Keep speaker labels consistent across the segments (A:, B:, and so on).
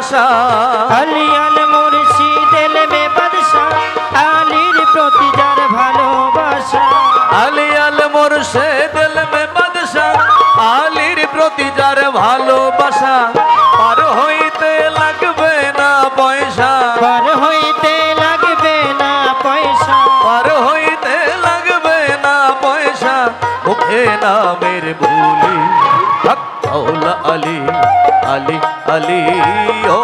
A: ভালোবাসা
B: আলী আল মুর্শিদ এলমে বাদশাহ আলীর প্রতি যার ভালোবাসা
A: আলী আল মুর্শিদ এলমে বাদশাহ আলীর প্রতি যার ভালোবাসা পার হইতে লাগবে না পয়সা
B: পার হইতে লাগবে না পয়সা
A: পার হইতে লাগবে না পয়সা মুখে নামের ভুলি হক মাওলা আলী আলী আলী ও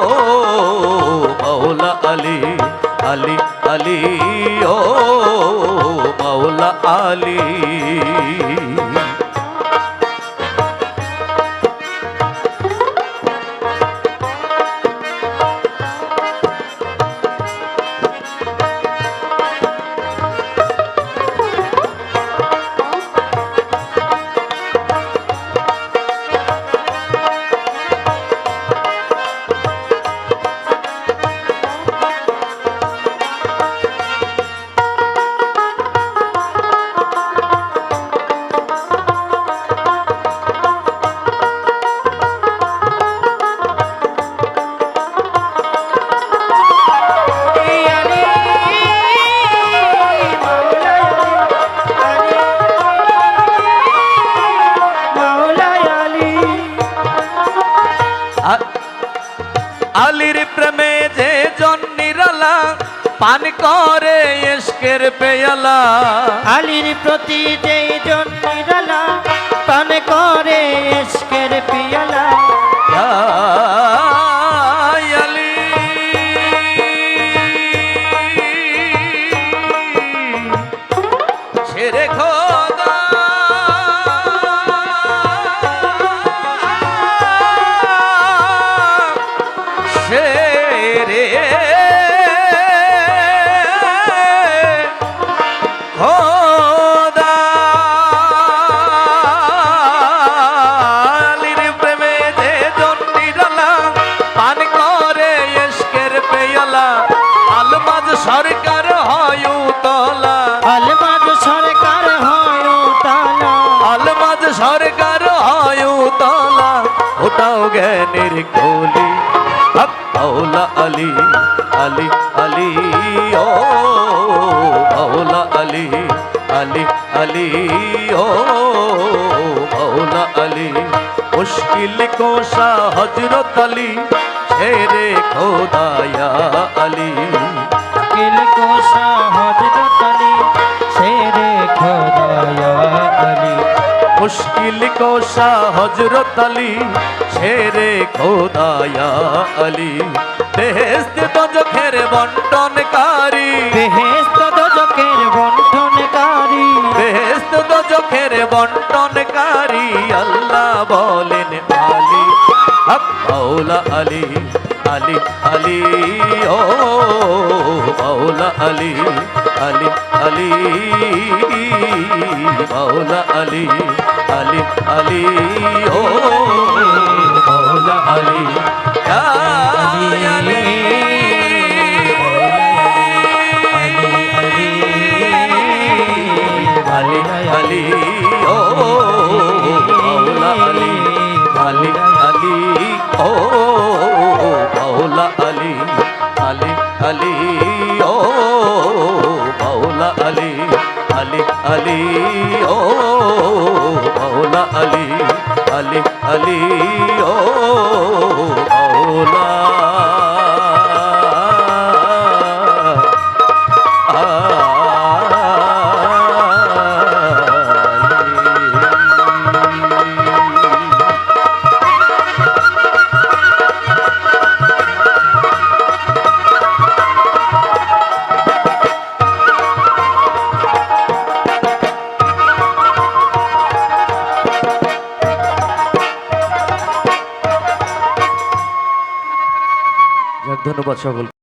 A: মাওলা আলী আলী আলী ও মাওলা আলী আলীর প্রেমে যে জন নিরালা পান করে ইশকের পেয়ালা
B: আলীর প্রতি যেই জন নিরালা পান করে ইশকের পিয়ালা
A: ইয়া আলী শেরে খোদা শেরে খোদা আলীর প্রেমে যে জন নিরালা পান করে ইশকের পেয়ালা আলমাজ সরকার হয় উতলা
B: আলমাজ সরকার হয় তালা
A: আলমাজ সরকার হয় উতলা ওটাও জ্ঞানের কলি হক মাওলা আলী আলী আলী ও মাওলা আলী আলী আলী ও মাওলা আলী মুশকিল কোশা হযরত আলী শেরে খোদায়া আলী
B: কিল কোশা হযরত আলী শেরে খোদায়া আলী
A: মুশকিল কোশা হযরত আলী শেরে খোদায়া আলী বেহেশত দোজখের বন্টনকারী
B: বেহেশত দোজখের বন্টনকারী
A: বেহেশত দোজখের বন্টনকারী আল্লাহ বলেন আলী হক মাওলা আলী আলী আলী ও মাওলা আলী আলী আলী মাওলা আলী আলী আলী ও মাওলা আলী ইয়া আলী আলী আলী ও মাওলা আলী আলী আলী ও মাওলা আলী আলী আলী ও মাওলা আলী আলী আলী ও মাওলা আলী আলী আলী ও মাওলা ধন্যবাদ সকল।